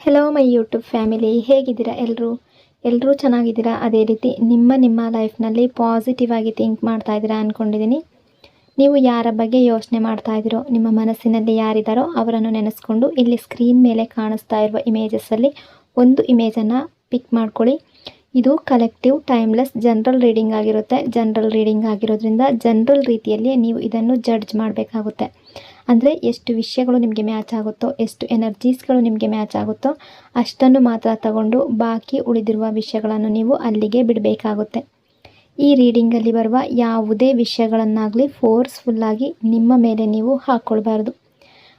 Hello my YouTube family, ಹೇಗಿದ್ದೀರಾ? ಎಲ್ಲರೂ ಚೆನ್ನಾಗಿದ್ದೀರಾ? ಅದೇ ರೀತಿ ನಿಮ್ಮ ಲೈಫ್ನಲ್ಲಿ ಪಾಸಿಟಿವ್ ಆಗಿ ಥಿಂಕ್ ಮಾಡ್ತಾ ಇದ್ದೀರಾ ಅಂದ್ಕೊಂಡಿದ್ದೀನಿ. ನೀವು ಯಾರ ಬಗ್ಗೆ ಯೋಚನೆ ಮಾಡ್ತಾ ಇದ್ದೀರೋ, ನಿಮ್ಮ ಮನಸ್ಸಿನಲ್ಲಿ ಯಾರಿದ್ದಾರೋ ಅವರನ್ನು ನೆನೆಸ್ಕೊಂಡು ಇಲ್ಲಿ ಸ್ಕ್ರೀನ್ ಮೇಲೆ ಕಾಣಿಸ್ತಾ ಇರುವ ಇಮೇಜಸ್ಸಲ್ಲಿ ಒಂದು ಇಮೇಜನ್ನು ಪಿಕ್ ಮಾಡ್ಕೊಳ್ಳಿ. ಇದು ಕಲೆಕ್ಟಿವ್ ಟೈಮ್ಲೆಸ್ ಜನರಲ್ ರೀಡಿಂಗ್ ಆಗಿರುತ್ತೆ. ಜನರಲ್ ರೀಡಿಂಗ್ ಆಗಿರೋದ್ರಿಂದ ಜನರಲ್ ರೀತಿಯಲ್ಲಿ ನೀವು ಇದನ್ನು ಜಡ್ಜ್ ಮಾಡಬೇಕಾಗುತ್ತೆ. ಅಂದರೆ ಎಷ್ಟು ವಿಷಯಗಳು ನಿಮಗೆ ಮ್ಯಾಚ್ ಆಗುತ್ತೋ, ಎಷ್ಟು ಎನರ್ಜೀಸ್ಗಳು ನಿಮಗೆ ಮ್ಯಾಚ್ ಆಗುತ್ತೋ ಅಷ್ಟನ್ನು ಮಾತ್ರ ತಗೊಂಡು ಬಾಕಿ ಉಳಿದಿರುವ ವಿಷಯಗಳನ್ನು ನೀವು ಅಲ್ಲಿಗೆ ಬಿಡಬೇಕಾಗುತ್ತೆ. ಈ ರೀಡಿಂಗಲ್ಲಿ ಬರುವ ಯಾವುದೇ ವಿಷಯಗಳನ್ನಾಗಲಿ ಫೋರ್ಸ್ಫುಲ್ಲಾಗಿ ನಿಮ್ಮ ಮೇಲೆ ನೀವು ಹಾಕ್ಕೊಳ್ಬಾರ್ದು.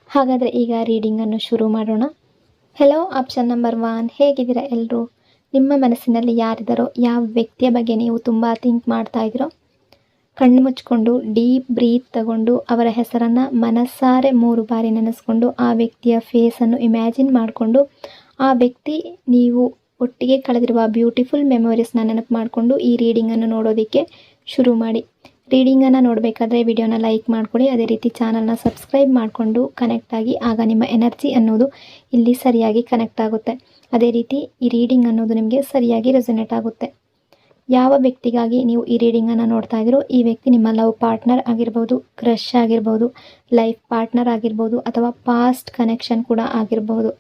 ಹಾಗಾದರೆ ಈಗ ರೀಡಿಂಗನ್ನು ಶುರು ಮಾಡೋಣ. ಹೆಲೋ ಆಪ್ಷನ್ ನಂಬರ್ 1, ಹೇಗಿದ್ದೀರಾ ಎಲ್ಲರೂ? ನಿಮ್ಮ ಮನಸ್ಸಿನಲ್ಲಿ ಯಾರಿದ್ದಾರೋ, ಯಾವ ವ್ಯಕ್ತಿಯ ಬಗ್ಗೆ ನೀವು ತುಂಬ ಥಿಂಕ್ ಮಾಡ್ತಾ ಇದ್ದೀರೋ, ಕಣ್ಣು ಮುಚ್ಕೊಂಡು ಡೀಪ್ ಬ್ರೀತ್ ತಗೊಂಡು ಅವರ ಹೆಸರನ್ನು ಮನಸ್ಸಾರೆ 3 ಬಾರಿ ನೆನೆಸ್ಕೊಂಡು ಆ ವ್ಯಕ್ತಿಯ ಫೇಸನ್ನು ಇಮ್ಯಾಜಿನ್ ಮಾಡಿಕೊಂಡು ಆ ವ್ಯಕ್ತಿ ನೀವು ಒಟ್ಟಿಗೆ ಕಳೆದಿರುವ ಬ್ಯೂಟಿಫುಲ್ ಮೆಮೊರೀಸ್ನ ನೆನಪು ಮಾಡಿಕೊಂಡು ಈ ರೀಡಿಂಗನ್ನು ನೋಡೋದಕ್ಕೆ ಶುರು ಮಾಡಿ. ರೀಡಿಂಗನ್ನು ನೋಡಬೇಕಾದ್ರೆ ವಿಡಿಯೋನ ಲೈಕ್ ಮಾಡ್ಕೊಳ್ಳಿ. ಅದೇ ರೀತಿ ಚಾನಲ್ನ ಸಬ್ಸ್ಕ್ರೈಬ್ ಮಾಡಿಕೊಂಡು ಕನೆಕ್ಟ್ ಆಗಿ, ಆಗ ನಿಮ್ಮ ಎನರ್ಜಿ ಅನ್ನೋದು ಇಲ್ಲಿ ಸರಿಯಾಗಿ ಕನೆಕ್ಟ್ ಆಗುತ್ತೆ. ಅದೇ ರೀತಿ ಈ ರೀಡಿಂಗ್ ಅನ್ನೋದು ನಿಮಗೆ ಸರಿಯಾಗಿ ರೆಸೊನೇಟ್ ಆಗುತ್ತೆ. ಯಾವ ವ್ಯಕ್ತಿಗಾಗಿ ನೀವು ಈ ರೀಡಿಂಗನ್ನು ನೋಡ್ತಾ ಇದ್ದೀರೋ, ಈ ವ್ಯಕ್ತಿ ನಿಮ್ಮ ಲವ್ ಪಾರ್ಟ್ನರ್ ಆಗಿರ್ಬೋದು, ಕ್ರಶ್ ಆಗಿರ್ಬೋದು, ಲೈಫ್ ಪಾರ್ಟ್ನರ್ ಆಗಿರ್ಬೋದು, ಅಥವಾ ಪಾಸ್ಟ್ ಕನೆಕ್ಷನ್ ಕೂಡ ಆಗಿರಬಹುದು.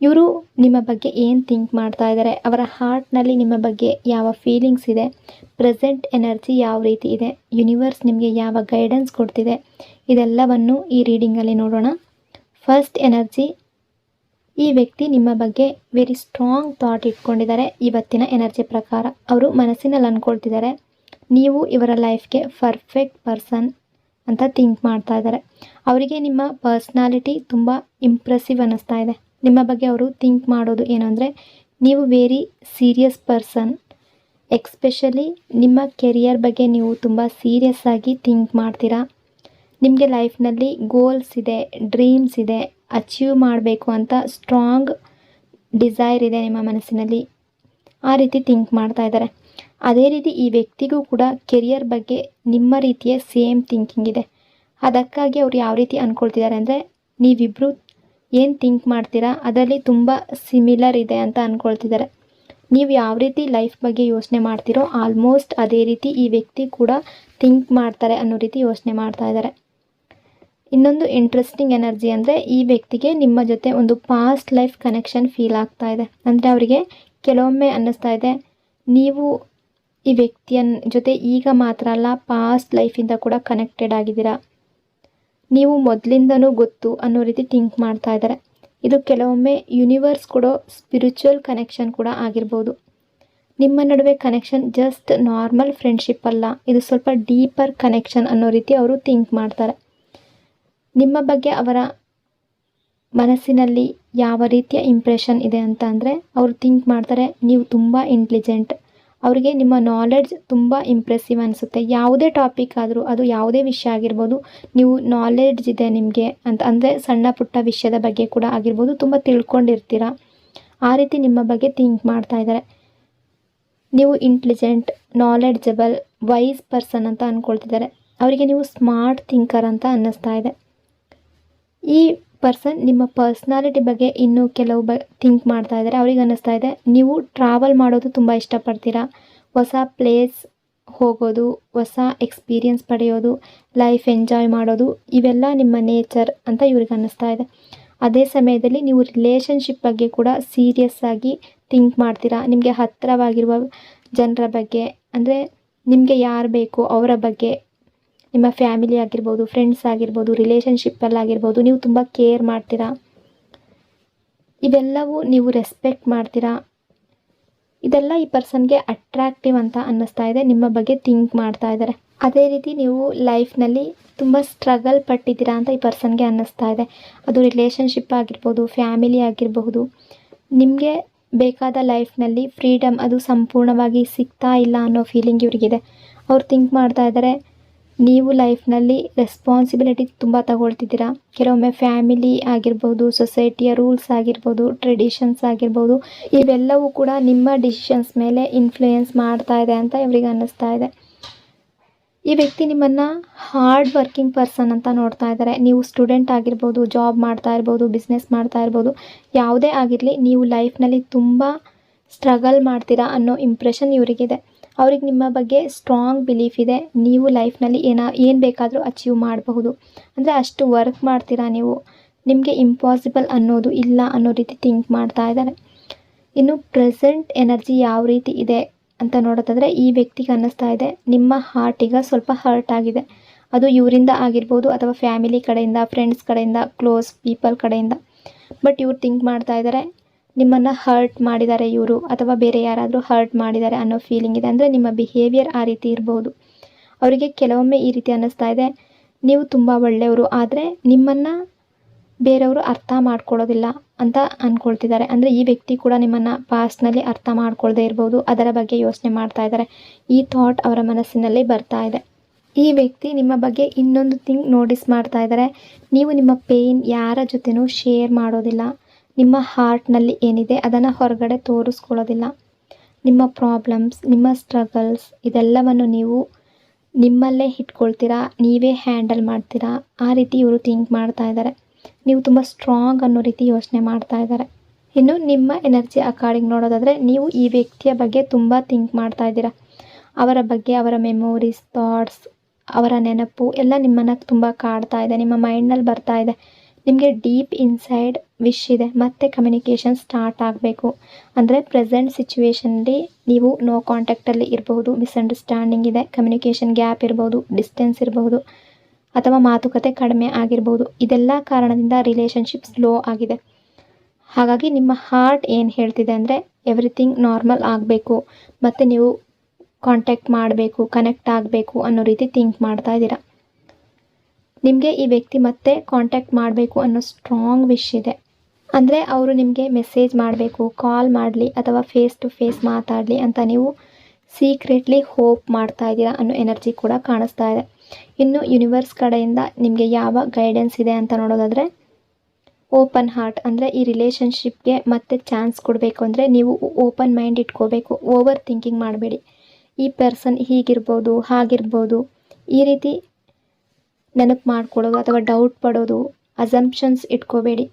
ಇವರು ನಿಮ್ಮ ಬಗ್ಗೆ ಏನು ಥಿಂಕ್ ಮಾಡ್ತಾ ಇದ್ದಾರೆ, ಅವರ ಹಾರ್ಟ್ನಲ್ಲಿ ನಿಮ್ಮ ಬಗ್ಗೆ ಯಾವ ಫೀಲಿಂಗ್ಸ್ ಇದೆ, ಪ್ರೆಸೆಂಟ್ ಎನರ್ಜಿ ಯಾವ ರೀತಿ ಇದೆ, ಯೂನಿವರ್ಸ್ ನಿಮಗೆ ಯಾವ ಗೈಡೆನ್ಸ್ ಕೊಡ್ತಿದೆ, ಇದೆಲ್ಲವನ್ನು ಈ ರೀಡಿಂಗಲ್ಲಿ ನೋಡೋಣ. ಫಸ್ಟ್ ಎನರ್ಜಿ, ಈ ವ್ಯಕ್ತಿ ನಿಮ್ಮ ಬಗ್ಗೆ ವೆರಿ ಸ್ಟ್ರಾಂಗ್ ಥಾಟ್ ಇಟ್ಕೊಂಡಿದ್ದಾರೆ. ಇವತ್ತಿನ ಎನರ್ಜಿ ಪ್ರಕಾರ ಅವರು ಮನಸ್ಸಿನಲ್ಲಿ ಅಂದ್ಕೊಳ್ತಿದ್ದಾರೆ ನೀವು ಇವರ ಲೈಫ್ಗೆ ಪರ್ಫೆಕ್ಟ್ ಪರ್ಸನ್ ಅಂತ ಥಿಂಕ್ ಮಾಡ್ತಾ ಇದ್ದಾರೆ. ಅವರಿಗೆ ನಿಮ್ಮ ಪರ್ಸ್ನಾಲಿಟಿ ತುಂಬ ಇಂಪ್ರೆಸಿವ್ ಅನ್ನಿಸ್ತಾ ಇದೆ. ನಿಮ್ಮ ಬಗ್ಗೆ ಅವರು ಥಿಂಕ್ ಮಾಡೋದು ಏನಂದರೆ, ನೀವು ವೆರಿ ಸೀರಿಯಸ್ ಪರ್ಸನ್. ಎಕ್ಸ್ಪೆಷಲಿ ನಿಮ್ಮ ಕೆರಿಯರ್ ಬಗ್ಗೆ ನೀವು ತುಂಬ ಸೀರಿಯಸ್ ಆಗಿ ಥಿಂಕ್ ಮಾಡ್ತೀರಾ. ನಿಮಗೆ ಲೈಫ್ನಲ್ಲಿ ಗೋಲ್ಸ್ ಇದೆ, ಡ್ರೀಮ್ಸ್ ಇದೆ, ಅಚೀವ್ ಮಾಡಬೇಕು ಅಂತ ಸ್ಟ್ರಾಂಗ್ ಡಿಸೈರ್ ಇದೆ ನಿಮ್ಮ ಮನಸ್ಸಿನಲ್ಲಿ. ಆ ರೀತಿ ಥಿಂಕ್ ಮಾಡ್ತಾ ಇದ್ದಾರೆ. ಅದೇ ರೀತಿ ಈ ವ್ಯಕ್ತಿಗೂ ಕೂಡ ಕೆರಿಯರ್ ಬಗ್ಗೆ ನಿಮ್ಮ ರೀತಿಯ ಸೇಮ್ ಥಿಂಕಿಂಗ್ ಇದೆ. ಅದಕ್ಕಾಗಿ ಅವ್ರು ಯಾವ ರೀತಿ ಅಂದ್ಕೊಳ್ತಿದ್ದಾರೆ ಅಂದರೆ, ನೀವಿಬ್ಬರು ಏನು ಥಿಂಕ್ ಮಾಡ್ತೀರಾ ಅದರಲ್ಲಿ ತುಂಬ ಸಿಮಿಲರ್ ಇದೆ ಅಂತ ಅಂದ್ಕೊಳ್ತಿದ್ದಾರೆ. ನೀವು ಯಾವ ರೀತಿ ಲೈಫ್ ಬಗ್ಗೆ ಯೋಚನೆ ಮಾಡ್ತೀರೋ ಆಲ್ಮೋಸ್ಟ್ ಅದೇ ರೀತಿ ಈ ವ್ಯಕ್ತಿ ಕೂಡ ಥಿಂಕ್ ಮಾಡ್ತಾರೆ ಅನ್ನೋ ರೀತಿ ಯೋಚನೆ ಮಾಡ್ತಾ ಇದ್ದಾರೆ. ಇನ್ನೊಂದು ಇಂಟ್ರೆಸ್ಟಿಂಗ್ ಎನರ್ಜಿ ಅಂದರೆ, ಈ ವ್ಯಕ್ತಿಗೆ ನಿಮ್ಮ ಜೊತೆ ಒಂದು ಪಾಸ್ಟ್ ಲೈಫ್ ಕನೆಕ್ಷನ್ ಫೀಲ್ ಆಗ್ತಾ ಇದೆ. ಅಂದರೆ ಅವರಿಗೆ ಕೆಲವೊಮ್ಮೆ ಅನ್ನಿಸ್ತಾ ಇದೆ ನೀವು ಈ ವ್ಯಕ್ತಿಯ ಜೊತೆ ಈಗ ಮಾತ್ರ ಅಲ್ಲ, ಪಾಸ್ಟ್ ಲೈಫಿಂದ ಕೂಡ ಕನೆಕ್ಟೆಡ್ ಆಗಿದ್ದೀರಾ, ನೀವು ಮೊದಲಿಂದನೂ ಗೊತ್ತು ಅನ್ನೋ ರೀತಿ ಥಿಂಕ್ ಮಾಡ್ತಾ ಇದ್ದಾರೆ. ಇದು ಕೆಲವೊಮ್ಮೆ ಯೂನಿವರ್ಸ್ ಕೊಡೋ ಸ್ಪಿರಿಚುವಲ್ ಕನೆಕ್ಷನ್ ಕೂಡ ಆಗಿರ್ಬೋದು. ನಿಮ್ಮ ನಡುವೆ ಕನೆಕ್ಷನ್ ಜಸ್ಟ್ ನಾರ್ಮಲ್ ಫ್ರೆಂಡ್ಶಿಪ್ ಅಲ್ಲ, ಇದು ಸ್ವಲ್ಪ ಡೀಪರ್ ಕನೆಕ್ಷನ್ ಅನ್ನೋ ರೀತಿ ಅವರು ಥಿಂಕ್ ಮಾಡ್ತಾರೆ. ನಿಮ್ಮ ಬಗ್ಗೆ ಅವರ ಮನಸ್ಸಿನಲ್ಲಿ ಯಾವ ರೀತಿಯ ಇಂಪ್ರೆಷನ್ ಇದೆ ಅಂತ ಅಂದರೆ, ಅವರು ಥಿಂಕ್ ಮಾಡ್ತಾರೆ ನೀವು ತುಂಬ ಇಂಟೆಲಿಜೆಂಟ್. ಅವರಿಗೆ ನಿಮ್ಮ ನಾಲೆಡ್ಜ್ ತುಂಬ ಇಂಪ್ರೆಸಿವ್ ಅನಿಸುತ್ತೆ. ಯಾವುದೇ ಟಾಪಿಕ್ ಆದರೂ, ಅದು ಯಾವುದೇ ವಿಷಯ ಆಗಿರ್ಬೋದು, ನೀವು ನಾಲೆಡ್ಜ್ ಇದೆ ನಿಮಗೆ ಅಂತ ಅಂದರೆ ಸಣ್ಣ ಪುಟ್ಟ ವಿಷಯದ ಬಗ್ಗೆ ಕೂಡ ಆಗಿರ್ಬೋದು, ತುಂಬ ತಿಳ್ಕೊಂಡಿರ್ತೀರ. ಆ ರೀತಿ ನಿಮ್ಮ ಬಗ್ಗೆ ಥಿಂಕ್ ಮಾಡ್ತಾ ಇದ್ದಾರೆ. ನೀವು ಇಂಟೆಲಿಜೆಂಟ್, ನಾಲೆಡ್ಜಬಲ್, ವೈಸ್ ಪರ್ಸನ್ ಅಂತ ಅಂದ್ಕೊಳ್ತಿದ್ದಾರೆ. ಅವರಿಗೆ ನೀವು ಸ್ಮಾರ್ಟ್ ಥಿಂಕರ್ ಅಂತ ಅನ್ನಿಸ್ತಾ ಇದೆ. ಈ ಪರ್ಸನ್ ನಿಮ್ಮ ಪರ್ಸ್ನಾಲಿಟಿ ಬಗ್ಗೆ ಇನ್ನೂ ಕೆಲವು ಥಿಂಕ್ ಮಾಡ್ತಾ ಇದ್ದಾರೆ. ಅವ್ರಿಗೆ ಅನ್ನಿಸ್ತಾ ಇದೆ ನೀವು ಟ್ರಾವೆಲ್ ಮಾಡೋದು ತುಂಬ ಇಷ್ಟಪಡ್ತೀರಾ. ಹೊಸ ಪ್ಲೇಸ್ ಹೋಗೋದು, ಹೊಸ ಎಕ್ಸ್ಪೀರಿಯನ್ಸ್ ಪಡೆಯೋದು, ಲೈಫ್ ಎಂಜಾಯ್ ಮಾಡೋದು, ಇವೆಲ್ಲ ನಿಮ್ಮ ನೇಚರ್ ಅಂತ ಇವ್ರಿಗೆ ಅನ್ನಿಸ್ತಾ ಇದೆ. ಅದೇ ಸಮಯದಲ್ಲಿ ನೀವು ರಿಲೇಷನ್ಶಿಪ್ ಬಗ್ಗೆ ಕೂಡ ಸೀರಿಯಸ್ ಆಗಿ ಥಿಂಕ್ ಮಾಡ್ತೀರಾ. ನಿಮಗೆ ಹತ್ತಿರವಾಗಿರುವ ಜನರ ಬಗ್ಗೆ, ಅಂದರೆ ನಿಮಗೆ ಯಾರು ಬೇಕು ಅವರ ಬಗ್ಗೆ, ನಿಮ್ಮ ಫ್ಯಾಮಿಲಿ ಆಗಿರ್ಬೋದು, ಫ್ರೆಂಡ್ಸ್ ಆಗಿರ್ಬೋದು, ರಿಲೇಷನ್ಶಿಪ್ಪಲ್ಲಾಗಿರ್ಬೋದು, ನೀವು ತುಂಬ ಕೇರ್ ಮಾಡ್ತೀರಾ. ಇವೆಲ್ಲವೂ ನೀವು ರೆಸ್ಪೆಕ್ಟ್ ಮಾಡ್ತೀರಾ. ಇದೆಲ್ಲ ಈ ಪರ್ಸನ್ಗೆ ಅಟ್ರಾಕ್ಟಿವ್ ಅಂತ ಅನ್ನಿಸ್ತಾ ಇದೆ. ನಿಮ್ಮ ಬಗ್ಗೆ ಥಿಂಕ್ ಮಾಡ್ತಾ ಇದ್ದಾರೆ. ಅದೇ ರೀತಿ ನೀವು ಲೈಫ್ನಲ್ಲಿ ತುಂಬ ಸ್ಟ್ರಗಲ್ ಪಟ್ಟಿದ್ದೀರಾ ಅಂತ ಈ ಪರ್ಸನ್ಗೆ ಅನ್ನಿಸ್ತಾ ಇದೆ. ಅದು ರಿಲೇಷನ್ಶಿಪ್ ಆಗಿರ್ಬೋದು, ಫ್ಯಾಮಿಲಿ ಆಗಿರಬಹುದು. ನಿಮಗೆ ಬೇಕಾದ ಲೈಫ್ನಲ್ಲಿ ಫ್ರೀಡಮ್ ಅದು ಸಂಪೂರ್ಣವಾಗಿ ಸಿಗ್ತಾ ಇಲ್ಲ ಅನ್ನೋ ಫೀಲಿಂಗ್ ಇವ್ರಿಗಿದೆ. ಅವ್ರು ಥಿಂಕ್ ಮಾಡ್ತಾ ಇದ್ದಾರೆ ನೀವು ಲೈಫ್ನಲ್ಲಿ ರೆಸ್ಪಾನ್ಸಿಬಿಲಿಟಿ ತುಂಬ ತಗೊಳ್ತಿದ್ದೀರಾ. ಕೆಲವೊಮ್ಮೆ ಫ್ಯಾಮಿಲಿ ಆಗಿರ್ಬೋದು, ಸೊಸೈಟಿಯ ರೂಲ್ಸ್ ಆಗಿರ್ಬೋದು, ಟ್ರೆಡಿಷನ್ಸ್ ಆಗಿರ್ಬೋದು, ಇವೆಲ್ಲವೂ ಕೂಡ ನಿಮ್ಮ ಡಿಸಿಷನ್ಸ್ ಮೇಲೆ ಇನ್ಫ್ಲೂಯೆನ್ಸ್ ಮಾಡ್ತಾ ಇದೆ ಅಂತ ಇವ್ರಿಗೆ ಅನ್ನಿಸ್ತಾ ಇದೆ. ಈ ವ್ಯಕ್ತಿ ನಿಮ್ಮನ್ನು ಹಾರ್ಡ್ ವರ್ಕಿಂಗ್ ಪರ್ಸನ್ ಅಂತ ನೋಡ್ತಾ ಇದ್ದಾರೆ. ನೀವು ಸ್ಟೂಡೆಂಟ್ ಆಗಿರ್ಬೋದು, ಜಾಬ್ ಮಾಡ್ತಾ ಇರ್ಬೋದು, ಬಿಸ್ನೆಸ್ ಮಾಡ್ತಾ ಇರ್ಬೋದು, ಯಾವುದೇ ಆಗಿರಲಿ ನೀವು ಲೈಫ್ನಲ್ಲಿ ತುಂಬ ಸ್ಟ್ರಗಲ್ ಮಾಡ್ತೀರಾ ಅನ್ನೋ ಇಂಪ್ರೆಷನ್ ಇವರಿಗಿದೆ. ಅವ್ರಿಗೆ ನಿಮ್ಮ ಬಗ್ಗೆ ಸ್ಟ್ರಾಂಗ್ ಬಿಲೀಫ್ ಇದೆ. ನೀವು ಲೈಫ್ನಲ್ಲಿ ಏನು ಬೇಕಾದರೂ ಅಚೀವ್ ಮಾಡಬಹುದು, ಅಂದರೆ ಅಷ್ಟು ವರ್ಕ್ ಮಾಡ್ತೀರಾ ನೀವು. ನಿಮಗೆ ಇಂಪಾಸಿಬಲ್ ಅನ್ನೋದು ಇಲ್ಲ ಅನ್ನೋ ರೀತಿ ಥಿಂಕ್ ಮಾಡ್ತಾ ಇದ್ದಾರೆ. ಇನ್ನು ಪ್ರೆಸೆಂಟ್ ಎನರ್ಜಿ ಯಾವ ರೀತಿ ಇದೆ ಅಂತ ನೋಡೋದಾದರೆ ಈ ವ್ಯಕ್ತಿಗೆ ಅನ್ನಿಸ್ತಾ ಇದೆ ನಿಮ್ಮ ಹಾರ್ಟಿಗೆ ಸ್ವಲ್ಪ ಹರ್ಟ್ ಆಗಿದೆ. ಅದು ಇವರಿಂದ ಆಗಿರ್ಬೋದು ಅಥವಾ ಫ್ಯಾಮಿಲಿ ಕಡೆಯಿಂದ, ಫ್ರೆಂಡ್ಸ್ ಕಡೆಯಿಂದ, ಕ್ಲೋಸ್ ಪೀಪಲ್ ಕಡೆಯಿಂದ. ಬಟ್ ಇವ್ರು ಥಿಂಕ್ ಮಾಡ್ತಾ ಇದ್ದಾರೆ ನಿಮ್ಮನ್ನು ಹರ್ಟ್ ಮಾಡಿದ್ದಾರೆ ಇವರು, ಅಥವಾ ಬೇರೆ ಯಾರಾದರೂ ಹರ್ಟ್ ಮಾಡಿದ್ದಾರೆ ಅನ್ನೋ ಫೀಲಿಂಗ್ ಇದೆ. ಅಂದರೆ ನಿಮ್ಮ ಬಿಹೇವಿಯರ್ ಆ ರೀತಿ ಇರ್ಬೋದು. ಅವರಿಗೆ ಕೆಲವೊಮ್ಮೆ ಈ ರೀತಿ ಅನ್ನಿಸ್ತಾ ಇದೆ ನೀವು ತುಂಬ ಒಳ್ಳೆಯವರು, ಆದರೆ ನಿಮ್ಮನ್ನು ಬೇರೆಯವರು ಅರ್ಥ ಮಾಡ್ಕೊಳ್ಳೋದಿಲ್ಲ ಅಂತ ಅಂದ್ಕೊಳ್ತಿದ್ದಾರೆ. ಅಂದರೆ ಈ ವ್ಯಕ್ತಿ ಕೂಡ ನಿಮ್ಮನ್ನು ಪಾಸ್ಟ್ನಲ್ಲಿ ಅರ್ಥ ಮಾಡ್ಕೊಳ್ಳದೆ ಇರ್ಬೋದು, ಅದರ ಬಗ್ಗೆ ಯೋಚನೆ ಮಾಡ್ತಾ ಇದ್ದಾರೆ. ಈ ಥಾಟ್ ಅವರ ಮನಸ್ಸಿನಲ್ಲಿ ಬರ್ತಾ ಇದೆ. ಈ ವ್ಯಕ್ತಿ ನಿಮ್ಮ ಬಗ್ಗೆ ಇನ್ನೊಂದು ಥಿಂಗ್ ನೋಟಿಸ್ ಮಾಡ್ತಾ ಇದ್ದಾರೆ. ನೀವು ನಿಮ್ಮ ಪೇಯ್ನ್ ಯಾರ ಜೊತೆನೂ ಶೇರ್ ಮಾಡೋದಿಲ್ಲ. ನಿಮ್ಮ ಹಾರ್ಟ್ನಲ್ಲಿ ಏನಿದೆ ಅದನ್ನು ಹೊರಗಡೆ ತೋರಿಸ್ಕೊಳ್ಳೋದಿಲ್ಲ. ನಿಮ್ಮ ಪ್ರಾಬ್ಲಮ್ಸ್, ನಿಮ್ಮ ಸ್ಟ್ರಗಲ್ಸ್ ಇದೆಲ್ಲವನ್ನು ನೀವು ನಿಮ್ಮಲ್ಲೇ ಇಟ್ಕೊಳ್ತೀರಾ, ನೀವೇ ಹ್ಯಾಂಡಲ್ ಮಾಡ್ತೀರಾ. ಆ ರೀತಿ ಇವರು ಥಿಂಕ್ ಮಾಡ್ತಾ ಇದ್ದಾರೆ. ನೀವು ತುಂಬ ಸ್ಟ್ರಾಂಗ್ ಅನ್ನೋ ರೀತಿ ಯೋಚನೆ ಮಾಡ್ತಾ ಇದ್ದಾರೆ. ಇನ್ನು ನಿಮ್ಮ ಎನರ್ಜಿ ಅಕಾರ್ಡಿಂಗ್ ನೋಡೋದಾದರೆ ನೀವು ಈ ವ್ಯಕ್ತಿಯ ಬಗ್ಗೆ ತುಂಬ ಥಿಂಕ್ ಮಾಡ್ತಾ ಇದ್ದೀರಾ. ಅವರ ಬಗ್ಗೆ, ಅವರ ಮೆಮೊರೀಸ್, ಥಾಟ್ಸ್, ಅವರ ನೆನಪು ಎಲ್ಲ ನಿಮ್ಮನ್ನು ತುಂಬ ಕಾಡ್ತಾ ಇದೆ, ನಿಮ್ಮ ಮೈಂಡ್ನಲ್ಲಿ ಬರ್ತಾ ಇದೆ. ನಿಮಗೆ ಡೀಪ್ ಇನ್ಸೈಡ್ ವಿಶ್ ಇದೆ ಮತ್ತೆ ಕಮ್ಯುನಿಕೇಷನ್ ಸ್ಟಾರ್ಟ್ ಆಗಬೇಕು. ಅಂದರೆ ಪ್ರೆಸೆಂಟ್ ಸಿಚುವೇಷನಲ್ಲಿ ನೀವು ನೋ ಕಾಂಟ್ಯಾಕ್ಟಲ್ಲಿ ಇರಬಹುದು, ಮಿಸ್ಅಂಡರ್ಸ್ಟ್ಯಾಂಡಿಂಗ್ ಇದೆ, ಕಮ್ಯುನಿಕೇಷನ್ ಗ್ಯಾಪ್ ಇರ್ಬೋದು, ಡಿಸ್ಟೆನ್ಸ್ ಇರಬಹುದು, ಅಥವಾ ಮಾತುಕತೆ ಕಡಿಮೆ ಆಗಿರ್ಬೋದು. ಇದೆಲ್ಲ ಕಾರಣದಿಂದ ರಿಲೇಷನ್ಶಿಪ್ ಸ್ಲೋ ಆಗಿದೆ. ಹಾಗಾಗಿ ನಿಮ್ಮ ಹಾರ್ಟ್ ಏನು ಹೇಳ್ತಿದೆ ಅಂದರೆ ಎವ್ರಿಥಿಂಗ್ ನಾರ್ಮಲ್ ಆಗಬೇಕು, ಮತ್ತು ನೀವು ಕಾಂಟ್ಯಾಕ್ಟ್ ಮಾಡಬೇಕು, ಕನೆಕ್ಟ್ ಆಗಬೇಕು ಅನ್ನೋ ರೀತಿ ಥಿಂಕ್ ಮಾಡ್ತಾ ಇದ್ದೀರಾ. ನಿಮಗೆ ಈ ವ್ಯಕ್ತಿ ಮತ್ತೆ ಕಾಂಟ್ಯಾಕ್ಟ್ ಮಾಡಬೇಕು ಅನ್ನೋ ಸ್ಟ್ರಾಂಗ್ ವಿಶ್ ಇದೆ. ಅಂದರೆ ಅವರು ನಿಮಗೆ ಮೆಸೇಜ್ ಮಾಡಬೇಕು, ಕಾಲ್ ಮಾಡಲಿ, ಅಥವಾ ಫೇಸ್ ಟು ಫೇಸ್ ಮಾತಾಡಲಿ ಅಂತ ನೀವು ಸೀಕ್ರೆಟ್ಲಿ ಹೋಪ್ ಮಾಡ್ತಾ ಇದ್ದೀರಾ ಅನ್ನೋ ಎನರ್ಜಿ ಕೂಡ ಕಾಣಿಸ್ತಾ ಇದೆ. ಇನ್ನು ಯೂನಿವರ್ಸ್ ಕಡೆಯಿಂದ ನಿಮಗೆ ಯಾವ ಗೈಡೆನ್ಸ್ ಇದೆ ಅಂತ ನೋಡೋದಾದರೆ ಓಪನ್ ಹಾರ್ಟ್. ಅಂದರೆ ಈ ರಿಲೇಷನ್ಶಿಪ್ಗೆ ಮತ್ತೆ ಚಾನ್ಸ್ ಕೊಡಬೇಕು ಅಂದರೆ ನೀವು ಓಪನ್ ಮೈಂಡ್ ಇಟ್ಕೋಬೇಕು, ಓವರ್ ಥಿಂಕಿಂಗ್ ಮಾಡಬೇಡಿ. ಈ ಪರ್ಸನ್ ಹೀಗಿರ್ಬೋದು, ಹಾಗಿರ್ಬೋದು, ಈ ರೀತಿ ನೆನಪು ಮಾಡ್ಕೊಳ್ಳೋದು ಅಥವಾ ಡೌಟ್ ಪಡೋದು, ಅಸಂಪ್ಷನ್ಸ್ ಇಟ್ಕೋಬೇಡಿ.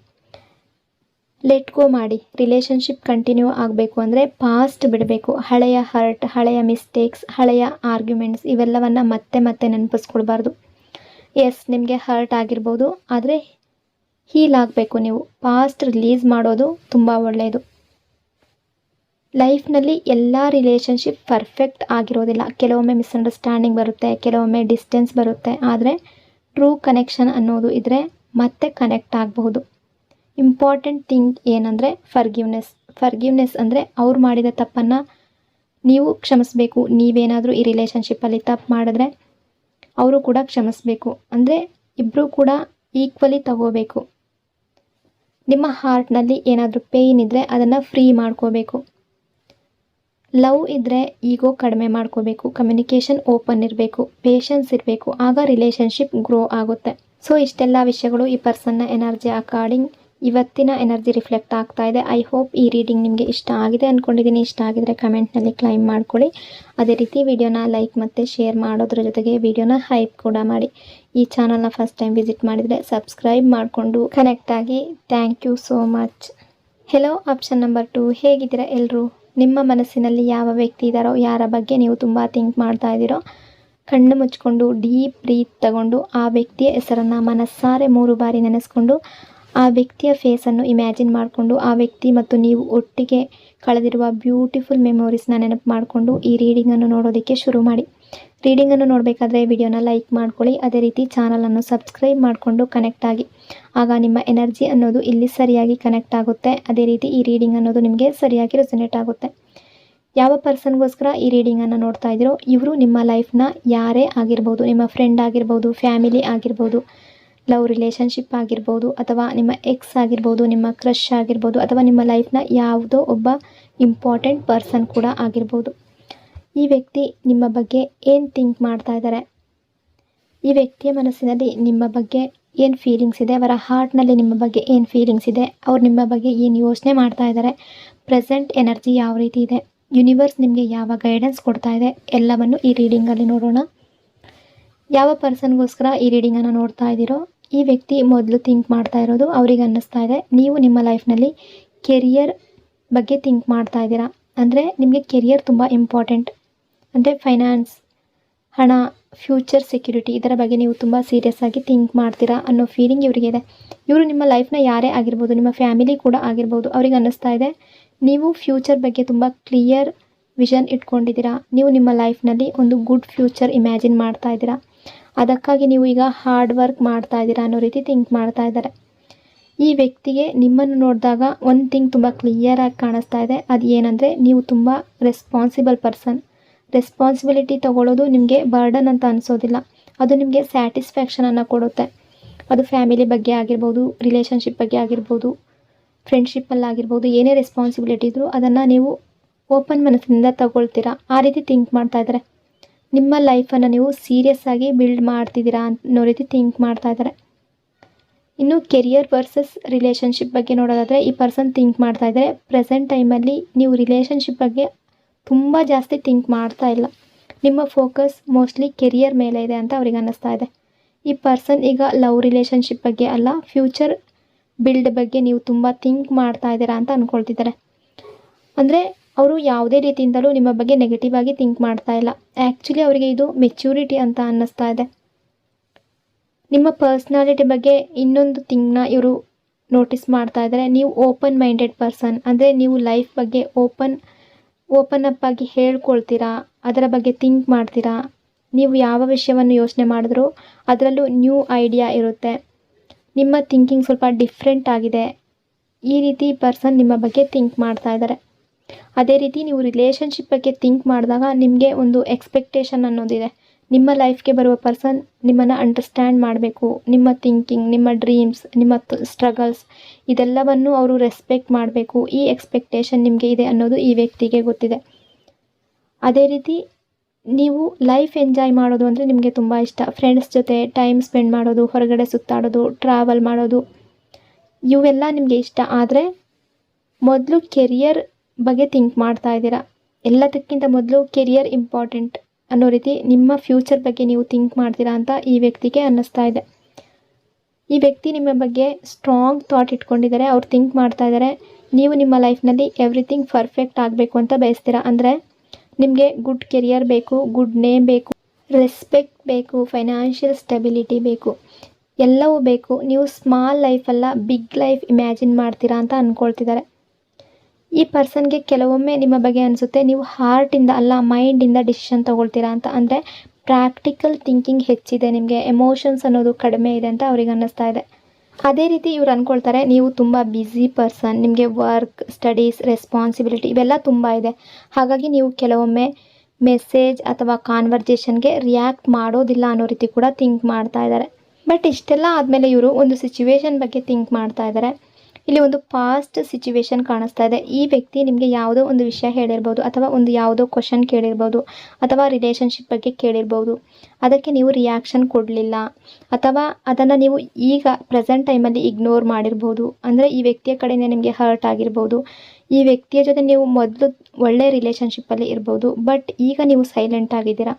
ಲೆಟ್ ಗೋ ಮಾಡಿ. ರಿಲೇಷನ್ಶಿಪ್ ಕಂಟಿನ್ಯೂ ಆಗಬೇಕು ಅಂದರೆ ಪಾಸ್ಟ್ ಬಿಡಬೇಕು. ಹಳೆಯ ಹರ್ಟ್, ಹಳೆಯ ಮಿಸ್ಟೇಕ್ಸ್, ಹಳೆಯ ಆರ್ಗ್ಯುಮೆಂಟ್ಸ್ ಇವೆಲ್ಲವನ್ನು ಮತ್ತೆ ಮತ್ತೆ ನೆನಪಿಸ್ಕೊಳ್ಬಾರ್ದು. ಎಸ್, ನಿಮಗೆ ಹರ್ಟ್ ಆಗಿರ್ಬೋದು, ಆದರೆ ಹೀಲ್ ಆಗಬೇಕು. ನೀವು ಪಾಸ್ಟ್ ರಿಲೀಸ್ ಮಾಡೋದು ತುಂಬ ಒಳ್ಳೆಯದು. ಲೈಫ್ನಲ್ಲಿ ಎಲ್ಲ ರಿಲೇಷನ್ಶಿಪ್ ಪರ್ಫೆಕ್ಟ್ ಆಗಿರೋದಿಲ್ಲ. ಕೆಲವೊಮ್ಮೆ ಮಿಸ್ಅಂಡರ್ಸ್ಟ್ಯಾಂಡಿಂಗ್ ಬರುತ್ತೆ, ಕೆಲವೊಮ್ಮೆ ಡಿಸ್ಟೆನ್ಸ್ ಬರುತ್ತೆ. ಆದರೆ ಟ್ರೂ ಕನೆಕ್ಷನ್ ಅನ್ನೋದು ಇದ್ದರೆ ಮತ್ತೆ ಕನೆಕ್ಟ್ ಆಗಬಹುದು. ಇಂಪಾರ್ಟೆಂಟ್ ಥಿಂಗ್ ಏನಂದರೆ ಫರ್ಗಿವ್ನೆಸ್ ಅಂದರೆ ಅವ್ರು ಮಾಡಿದ ತಪ್ಪನ್ನು ನೀವು ಕ್ಷಮಿಸಬೇಕು. ನೀವೇನಾದರೂ ಈ ರಿಲೇಷನ್ಶಿಪ್ಪಲ್ಲಿ ತಪ್ಪು ಮಾಡಿದ್ರೆ ಅವರು ಕೂಡ ಕ್ಷಮಿಸಬೇಕು. ಅಂದರೆ ಇಬ್ಬರೂ ಕೂಡ ಈಕ್ವಲಿ ತಗೋಬೇಕು. ನಿಮ್ಮ ಹಾರ್ಟ್ನಲ್ಲಿ ಏನಾದರೂ ಪೇಯ್ನ್ ಇದ್ದರೆ ಅದನ್ನು ಫ್ರೀ ಮಾಡ್ಕೋಬೇಕು. ಲವ್ ಇದ್ದರೆ ಈಗೋ ಕಡಿಮೆ ಮಾಡ್ಕೋಬೇಕು. ಕಮ್ಯುನಿಕೇಷನ್ ಓಪನ್ ಇರಬೇಕು, ಪೇಷನ್ಸ್ ಇರಬೇಕು. ಆಗ ರಿಲೇಷನ್ಶಿಪ್ ಗ್ರೋ ಆಗುತ್ತೆ. ಸೊ ಇಷ್ಟೆಲ್ಲ ವಿಷಯಗಳು ಈ ಪರ್ಸನ್ನ ಎನರ್ಜಿ ಅಕಾರ್ಡಿಂಗ್ ಇವತ್ತಿನ ಎನರ್ಜಿ ರಿಫ್ಲೆಕ್ಟ್ ಆಗ್ತಾ ಇದೆ. ಐ ಹೋಪ್ ಈ ರೀಡಿಂಗ್ ನಿಮಗೆ ಇಷ್ಟ ಆಗಿದೆ ಅಂದ್ಕೊಂಡಿದ್ದೀನಿ. ಇಷ್ಟ ಆಗಿದರೆ ಕಮೆಂಟ್ನಲ್ಲಿ ಕ್ಲೈಮ್ ಮಾಡ್ಕೊಳ್ಳಿ. ಅದೇ ರೀತಿ ವಿಡಿಯೋನ ಲೈಕ್ ಮತ್ತು ಶೇರ್ ಮಾಡೋದ್ರ ಜೊತೆಗೆ ವಿಡಿಯೋನ ಹೈಪ್ ಕೂಡ ಮಾಡಿ. ಈ ಚಾನಲ್ನ ಫಸ್ಟ್ ಟೈಮ್ ವಿಸಿಟ್ ಮಾಡಿದರೆ ಸಬ್ಸ್ಕ್ರೈಬ್ ಮಾಡಿಕೊಂಡು ಕನೆಕ್ಟ್ ಆಗಿ. Thank you so much. Hello option number 2. ಹೇಗಿದ್ದೀರಾ ಎಲ್ಲರೂ? ನಿಮ್ಮ ಮನಸ್ಸಿನಲ್ಲಿ ಯಾವ ವ್ಯಕ್ತಿ ಇದ್ದಾರೋ, ಯಾರ ಬಗ್ಗೆ ನೀವು ತುಂಬ ಥಿಂಕ್ ಮಾಡ್ತಾ ಇದ್ದೀರೋ, ಕಣ್ಣು ಮುಚ್ಕೊಂಡು ಡೀಪ್ ಬ್ರೀತ್ ತಗೊಂಡು ಆ ವ್ಯಕ್ತಿಯ ಹೆಸರನ್ನು ಮನಸ್ಸಾರೆ 3 ಬಾರಿ ನೆನೆಸ್ಕೊಂಡು ಆ ವ್ಯಕ್ತಿಯ ಫೇಸನ್ನು ಇಮ್ಯಾಜಿನ್ ಮಾಡಿಕೊಂಡು ಆ ವ್ಯಕ್ತಿ ಮತ್ತು ನೀವು ಒಟ್ಟಿಗೆ ಕಳೆದಿರುವ ಬ್ಯೂಟಿಫುಲ್ ಮೆಮೊರೀಸ್ನ ನೆನಪು ಮಾಡಿಕೊಂಡು ಈ ರೀಡಿಂಗನ್ನು ನೋಡೋದಕ್ಕೆ ಶುರು ಮಾಡಿ. ರೀಡಿಂಗನ್ನು ನೋಡಬೇಕಾದ್ರೆ ವಿಡಿಯೋನ ಲೈಕ್ ಮಾಡ್ಕೊಳ್ಳಿ. ಅದೇ ರೀತಿ ಚಾನಲನ್ನು ಸಬ್ಸ್ಕ್ರೈಬ್ ಮಾಡಿಕೊಂಡು ಕನೆಕ್ಟ್ ಆಗಿ. ಆಗ ನಿಮ್ಮ ಎನರ್ಜಿ ಅನ್ನೋದು ಇಲ್ಲಿ ಸರಿಯಾಗಿ ಕನೆಕ್ಟ್ ಆಗುತ್ತೆ. ಅದೇ ರೀತಿ ಈ ರೀಡಿಂಗ್ ಅನ್ನೋದು ನಿಮಗೆ ಸರಿಯಾಗಿ ರೆಸೊನೇಟ್ ಆಗುತ್ತೆ. ಯಾವ ಪರ್ಸನ್ಗೋಸ್ಕರ ಈ ರೀಡಿಂಗನ್ನು ನೋಡ್ತಾ ಇದ್ದೀರೋ ಇವರು ನಿಮ್ಮ ಲೈಫ್ನ ಯಾರೇ ಆಗಿರ್ಬೋದು, ನಿಮ್ಮ ಫ್ರೆಂಡ್ ಆಗಿರ್ಬೋದು, ಫ್ಯಾಮಿಲಿ ಆಗಿರ್ಬೋದು, ಲವ್ ರಿಲೇಷನ್ಶಿಪ್ ಆಗಿರ್ಬೋದು, ಅಥವಾ ನಿಮ್ಮ ಎಕ್ಸ್ ಆಗಿರ್ಬೋದು, ನಿಮ್ಮ ಕ್ರಶ್ ಆಗಿರ್ಬೋದು, ಅಥವಾ ನಿಮ್ಮ ಲೈಫ್ನ ಯಾವುದೋ ಒಬ್ಬ ಇಂಪಾರ್ಟೆಂಟ್ ಪರ್ಸನ್ ಕೂಡ ಆಗಿರ್ಬೋದು. ಈ ವ್ಯಕ್ತಿ ನಿಮ್ಮ ಬಗ್ಗೆ ಏನು ಥಿಂಕ್ ಮಾಡ್ತಾ ಇದ್ದಾರೆ, ಈ ವ್ಯಕ್ತಿಯ ಮನಸ್ಸಿನಲ್ಲಿ ನಿಮ್ಮ ಬಗ್ಗೆ ಏನು ಫೀಲಿಂಗ್ಸ್ ಇದೆ, ಅವರ ಹಾರ್ಟ್ನಲ್ಲಿ ನಿಮ್ಮ ಬಗ್ಗೆ ಏನು ಫೀಲಿಂಗ್ಸ್ ಇದೆ, ಅವ್ರು ನಿಮ್ಮ ಬಗ್ಗೆ ಏನು ಯೋಚನೆ ಮಾಡ್ತಾ ಇದ್ದಾರೆ, ಪ್ರೆಸೆಂಟ್ ಎನರ್ಜಿ ಯಾವ ರೀತಿ ಇದೆ, ಯೂನಿವರ್ಸ್ ನಿಮಗೆ ಯಾವ ಗೈಡೆನ್ಸ್ ಕೊಡ್ತಾ ಇದೆ, ಎಲ್ಲವನ್ನು ಈ ರೀಡಿಂಗಲ್ಲಿ ನೋಡೋಣ. ಯಾವ ಪರ್ಸನ್ಗೋಸ್ಕರ ಈ ರೀಡಿಂಗನ್ನು ನೋಡ್ತಾ ಇದ್ದೀರೋ ಈ ವ್ಯಕ್ತಿ ಮೊದಲು ಥಿಂಕ್ ಮಾಡ್ತಾ ಇರೋದು ಅವರಿಗೆ ಅನ್ನಿಸ್ತಾ ಇದೆ ನೀವು ನಿಮ್ಮ ಲೈಫ್ನಲ್ಲಿ ಕೆರಿಯರ್ ಬಗ್ಗೆ ಥಿಂಕ್ ಮಾಡ್ತಾ ಇದ್ದೀರಾ. ಅಂದರೆ ನಿಮಗೆ ಕೆರಿಯರ್ ತುಂಬ ಇಂಪಾರ್ಟೆಂಟ್. ಅಂದರೆ ಫೈನಾನ್ಸ್, ಹಣ, ಫ್ಯೂಚರ್ ಸೆಕ್ಯೂರಿಟಿ ಇದರ ಬಗ್ಗೆ ನೀವು ತುಂಬ ಸೀರಿಯಸ್ ಆಗಿ ಥಿಂಕ್ ಮಾಡ್ತೀರಾ ಅನ್ನೋ ಫೀಲಿಂಗ್ ಇವರಿಗೆ ಇದೆ. ಇವರು ನಿಮ್ಮ ಲೈಫ್ನ ಯಾರೇ ಆಗಿರ್ಬೋದು, ನಿಮ್ಮ ಫ್ಯಾಮಿಲಿ ಕೂಡ ಆಗಿರ್ಬೋದು, ಅವ್ರಿಗೆ ಅನ್ನಿಸ್ತಾ ಇದೆ ನೀವು ಫ್ಯೂಚರ್ ಬಗ್ಗೆ ತುಂಬ ಕ್ಲಿಯರ್ ವಿಷನ್ ಇಟ್ಕೊಂಡಿದ್ದೀರಾ. ನೀವು ನಿಮ್ಮ ಲೈಫ್ನಲ್ಲಿ ಒಂದು ಗುಡ್ ಫ್ಯೂಚರ್ ಇಮ್ಯಾಜಿನ್ ಮಾಡ್ತಾ ಇದ್ದೀರಾ. ಅದಕ್ಕಾಗಿ ನೀವು ಈಗ ಹಾರ್ಡ್ ವರ್ಕ್ ಮಾಡ್ತಾ ಇದ್ದೀರಾ ಅನ್ನೋ ರೀತಿ ಥಿಂಕ್ ಮಾಡ್ತಾ ಇದ್ದಾರೆ. ಈ ವ್ಯಕ್ತಿಗೆ ನಿಮ್ಮನ್ನು ನೋಡಿದಾಗ ಒಂದು ಥಿಂಗ್ ತುಂಬ ಕ್ಲಿಯರಾಗಿ ಕಾಣಿಸ್ತಾ ಇದೆ. ಅದು ಏನಂದರೆ ನೀವು ತುಂಬ ರೆಸ್ಪಾನ್ಸಿಬಲ್ ಪರ್ಸನ್. ರೆಸ್ಪಾನ್ಸಿಬಿಲಿಟಿ ತೊಗೊಳ್ಳೋದು ನಿಮಗೆ ಬರ್ಡನ್ ಅಂತ ಅನಿಸೋದಿಲ್ಲ, ಅದು ನಿಮಗೆ ಸ್ಯಾಟಿಸ್ಫ್ಯಾಕ್ಷನನ್ನು ಕೊಡುತ್ತೆ. ಅದು ಫ್ಯಾಮಿಲಿ ಬಗ್ಗೆ ಆಗಿರ್ಬೋದು, ರಿಲೇಷನ್ಶಿಪ್ ಬಗ್ಗೆ ಆಗಿರ್ಬೋದು, ಫ್ರೆಂಡ್ಶಿಪ್ಪಲ್ಲಾಗಿರ್ಬೋದು, ಏನೇ ರೆಸ್ಪಾನ್ಸಿಬಿಲಿಟಿ ಇದ್ದರೂ ಅದನ್ನು ನೀವು ಓಪನ್ ಮನಸ್ಸಿನಿಂದ ತಗೊಳ್ತೀರಾ. ಆ ರೀತಿ ಥಿಂಕ್ ಮಾಡ್ತಾ ಇದ್ದಾರೆ. ನಿಮ್ಮ ಲೈಫನ್ನು ನೀವು ಸೀರಿಯಸ್ ಆಗಿ ಬಿಲ್ಡ್ ಮಾಡ್ತಿದ್ದೀರಾ ಅನ್ನೋ ರೀತಿ ಥಿಂಕ್ ಮಾಡ್ತಾ ಇದ್ದಾರೆ. ಇನ್ನು ಕೆರಿಯರ್ ವರ್ಸಸ್ ರಿಲೇಷನ್ಶಿಪ್ ಬಗ್ಗೆ ನೋಡೋದಾದರೆ ಈ ಪರ್ಸನ್ ಥಿಂಕ್ ಮಾಡ್ತಾ ಇದ್ದಾರೆ ಪ್ರೆಸೆಂಟ್ ಟೈಮಲ್ಲಿ ನೀವು ರಿಲೇಷನ್ಶಿಪ್ ಬಗ್ಗೆ ತುಂಬ ಜಾಸ್ತಿ ಥಿಂಕ್ ಮಾಡ್ತಾ ಇಲ್ಲ. ನಿಮ್ಮ ಫೋಕಸ್ ಮೋಸ್ಟ್ಲಿ ಕೆರಿಯರ್ ಮೇಲೆ ಇದೆ ಅಂತ ಅವ್ರಿಗೆ ಅನ್ನಿಸ್ತಾ ಇದೆ. ಈ ಪರ್ಸನ್ ಈಗ ಲವ್ ರಿಲೇಷನ್ಶಿಪ್ ಬಗ್ಗೆ ಅಲ್ಲ, ಫ್ಯೂಚರ್ ಬಿಲ್ಡ್ ಬಗ್ಗೆ ನೀವು ತುಂಬ ಥಿಂಕ್ ಮಾಡ್ತಾ ಇದ್ದೀರಾ ಅಂತ ಅಂದ್ಕೊಳ್ತಿದ್ದಾರೆ. ಅಂದರೆ ಅವರು ಯಾವುದೇ ರೀತಿಯಿಂದಲೂ ನಿಮ್ಮ ಬಗ್ಗೆ ನೆಗೆಟಿವ್ ಆಗಿ ಥಿಂಕ್ ಮಾಡ್ತಾ ಇಲ್ಲ. ಆ್ಯಕ್ಚುಲಿ ಅವರಿಗೆ ಇದು ಮೆಚ್ಯೂರಿಟಿ ಅಂತ ಅನ್ನಿಸ್ತಾ ಇದೆ. ನಿಮ್ಮ ಪರ್ಸ್ನಾಲಿಟಿ ಬಗ್ಗೆ ಇನ್ನೊಂದು ಥಿಂಗ್ನ ಇವರು ನೋಟಿಸ್ ಮಾಡ್ತಾ ಇದ್ದಾರೆ. ನೀವು ಓಪನ್ ಮೈಂಡೆಡ್ ಪರ್ಸನ್. ಅಂದರೆ ನೀವು ಲೈಫ್ ಬಗ್ಗೆ ಓಪನ್ ಅಪ್ ಆಗಿ ಹೇಳ್ಕೊಳ್ತೀರಾ, ಅದರ ಬಗ್ಗೆ ಥಿಂಕ್ ಮಾಡ್ತೀರಾ. ನೀವು ಯಾವ ವಿಷಯವನ್ನು ಯೋಚನೆ ಮಾಡಿದ್ರೂ ಅದರಲ್ಲೂ ನ್ಯೂ ಐಡಿಯಾ ಇರುತ್ತೆ. ನಿಮ್ಮ ಥಿಂಕಿಂಗ್ ಸ್ವಲ್ಪ ಡಿಫ್ರೆಂಟ್ ಆಗಿದೆ. ಈ ರೀತಿ ಪರ್ಸನ್ ನಿಮ್ಮ ಬಗ್ಗೆ ಥಿಂಕ್ ಮಾಡ್ತಾ ಇದ್ದಾರೆ. ಅದೇ ರೀತಿ ನೀವು ರಿಲೇಷನ್ಶಿಪ್ ಬಗ್ಗೆ ಥಿಂಕ್ ಮಾಡಿದಾಗ ನಿಮಗೆ ಒಂದು ಎಕ್ಸ್ಪೆಕ್ಟೇಷನ್ ಅನ್ನೋದಿದೆ. ನಿಮ್ಮ ಲೈಫ್ಗೆ ಬರುವ ಪರ್ಸನ್ ನಿಮ್ಮನ್ನು ಅಂಡರ್ಸ್ಟ್ಯಾಂಡ್ ಮಾಡಬೇಕು. ನಿಮ್ಮ ಥಿಂಕಿಂಗ್, ನಿಮ್ಮ ಡ್ರೀಮ್ಸ್, ನಿಮ್ಮ ಸ್ಟ್ರಗಲ್ಸ್ ಇದೆಲ್ಲವನ್ನು ಅವರು ರೆಸ್ಪೆಕ್ಟ್ ಮಾಡಬೇಕು. ಈ ಎಕ್ಸ್ಪೆಕ್ಟೇಷನ್ ನಿಮಗೆ ಇದೆ ಅನ್ನೋದು ಈ ವ್ಯಕ್ತಿಗೆ ಗೊತ್ತಿದೆ. ಅದೇ ರೀತಿ ನೀವು ಲೈಫ್ ಎಂಜಾಯ್ ಮಾಡೋದು ಅಂದರೆ ನಿಮಗೆ ತುಂಬ ಇಷ್ಟ. ಫ್ರೆಂಡ್ಸ್ ಜೊತೆ ಟೈಮ್ ಸ್ಪೆಂಡ್ ಮಾಡೋದು, ಹೊರಗಡೆ ಸುತ್ತಾಡೋದು, ಟ್ರಾವೆಲ್ ಮಾಡೋದು ಇವೆಲ್ಲ ನಿಮಗೆ ಇಷ್ಟ. ಆದರೆ ಮೊದಲು ಕೆರಿಯರ್ ಬಗ್ಗೆ ಥಿಂಕ್ ಮಾಡ್ತಾ ಇದ್ದೀರಾ. ಎಲ್ಲದಕ್ಕಿಂತ ಮೊದಲು ಕೆರಿಯರ್ ಇಂಪಾರ್ಟೆಂಟ್ ಅನ್ನೋ ರೀತಿ ನಿಮ್ಮ ಫ್ಯೂಚರ್ ಬಗ್ಗೆ ನೀವು ಥಿಂಕ್ ಮಾಡ್ತೀರಾ ಅಂತ ಈ ವ್ಯಕ್ತಿಗೆ ಅನ್ನಿಸ್ತಾ ಇದೆ. ಈ ವ್ಯಕ್ತಿ ನಿಮ್ಮ ಬಗ್ಗೆ ಸ್ಟ್ರಾಂಗ್ ಥಾಟ್ ಇಟ್ಕೊಂಡಿದ್ದಾರೆ. ಅವ್ರು ಥಿಂಕ್ ಮಾಡ್ತಾ ಇದ್ದಾರೆ ನೀವು ನಿಮ್ಮ ಲೈಫ್ನಲ್ಲಿ ಎವ್ರಿಥಿಂಗ್ ಪರ್ಫೆಕ್ಟ್ ಆಗಬೇಕು ಅಂತ ಬಯಸ್ತೀರಾ. ಅಂದರೆ ನಿಮಗೆ ಗುಡ್ ಕೆರಿಯರ್ ಬೇಕು, ಗುಡ್ ನೇಮ್ ಬೇಕು, ರೆಸ್ಪೆಕ್ಟ್ ಬೇಕು, ಫೈನಾನ್ಷಿಯಲ್ ಸ್ಟೆಬಿಲಿಟಿ ಬೇಕು, ಎಲ್ಲವೂ ಬೇಕು. ನೀವು ಸ್ಮಾಲ್ ಲೈಫಲ್ಲ ಬಿಗ್ ಲೈಫ್ ಇಮ್ಯಾಜಿನ್ ಮಾಡ್ತೀರಾ ಅಂತ ಅಂದ್ಕೊಳ್ತಿದ್ದಾರೆ. ಈ ಪರ್ಸನ್ಗೆ ಕೆಲವೊಮ್ಮೆ ನಿಮ್ಮ ಬಗ್ಗೆ ಅನಿಸುತ್ತೆ ನೀವು ಹಾರ್ಟಿಂದ ಅಲ್ಲ ಮೈಂಡಿಂದ ಡಿಸಿಷನ್ ತೊಗೊಳ್ತೀರಾ ಅಂತ. ಅಂದರೆ ಪ್ರಾಕ್ಟಿಕಲ್ ಥಿಂಕಿಂಗ್ ಹೆಚ್ಚಿದೆ, ನಿಮಗೆ ಎಮೋಷನ್ಸ್ ಅನ್ನೋದು ಕಡಿಮೆ ಇದೆ ಅಂತ ಅವ್ರಿಗೆ ಅನ್ನಿಸ್ತಾ ಇದೆ. ಅದೇ ರೀತಿ ಇವ್ರು ಅಂದ್ಕೊಳ್ತಾರೆ ನೀವು ತುಂಬ ಬ್ಯುಸಿ ಪರ್ಸನ್, ನಿಮಗೆ ವರ್ಕ್, ಸ್ಟಡೀಸ್, ರೆಸ್ಪಾನ್ಸಿಬಿಲಿಟಿ ಇವೆಲ್ಲ ತುಂಬ ಇದೆ. ಹಾಗಾಗಿ ನೀವು ಕೆಲವೊಮ್ಮೆ ಮೆಸೇಜ್ ಅಥವಾ ಕಾನ್ವರ್ಜೇಷನ್ಗೆ ರಿಯಾಕ್ಟ್ ಮಾಡೋದಿಲ್ಲ ಅನ್ನೋ ರೀತಿ ಕೂಡ ಥಿಂಕ್ ಮಾಡ್ತಾ ಇದ್ದಾರೆ. ಬಟ್ ಇಷ್ಟೆಲ್ಲ ಆದಮೇಲೆ ಇವರು ಒಂದು ಸಿಚುವೇಶನ್ ಬಗ್ಗೆ ಥಿಂಕ್ ಮಾಡ್ತಾ ಇದ್ದಾರೆ. ಇಲ್ಲಿ ಒಂದು ಪಾಸ್ಟ್ ಸಿಚುವೇಶನ್ ಕಾಣಿಸ್ತಾ ಇದೆ. ಈ ವ್ಯಕ್ತಿ ನಿಮಗೆ ಯಾವುದೋ ಒಂದು ವಿಷಯ ಹೇಳಿರ್ಬೋದು, ಅಥವಾ ಒಂದು ಯಾವುದೋ ಕ್ವಶನ್ ಕೇಳಿರ್ಬೋದು, ಅಥವಾ ರಿಲೇಷನ್ಶಿಪ್ ಬಗ್ಗೆ ಕೇಳಿರ್ಬೋದು. ಅದಕ್ಕೆ ನೀವು ರಿಯಾಕ್ಷನ್ ಕೊಡಲಿಲ್ಲ, ಅಥವಾ ಅದನ್ನು ನೀವು ಈಗ ಪ್ರೆಸೆಂಟ್ ಟೈಮಲ್ಲಿ ಇಗ್ನೋರ್ ಮಾಡಿರ್ಬೋದು. ಅಂದರೆ ಈ ವ್ಯಕ್ತಿಯ ಕಡೆಯಿಂದ ನಿಮಗೆ ಹರ್ಟ್ ಆಗಿರ್ಬೋದು. ಈ ವ್ಯಕ್ತಿಯ ಜೊತೆ ನೀವು ಮೊದಲು ಒಳ್ಳೆ ರಿಲೇಷನ್ಶಿಪ್ಪಲ್ಲಿ ಇರ್ಬೋದು, ಬಟ್ ಈಗ ನೀವು ಸೈಲೆಂಟ್ ಆಗಿದ್ದೀರಾ.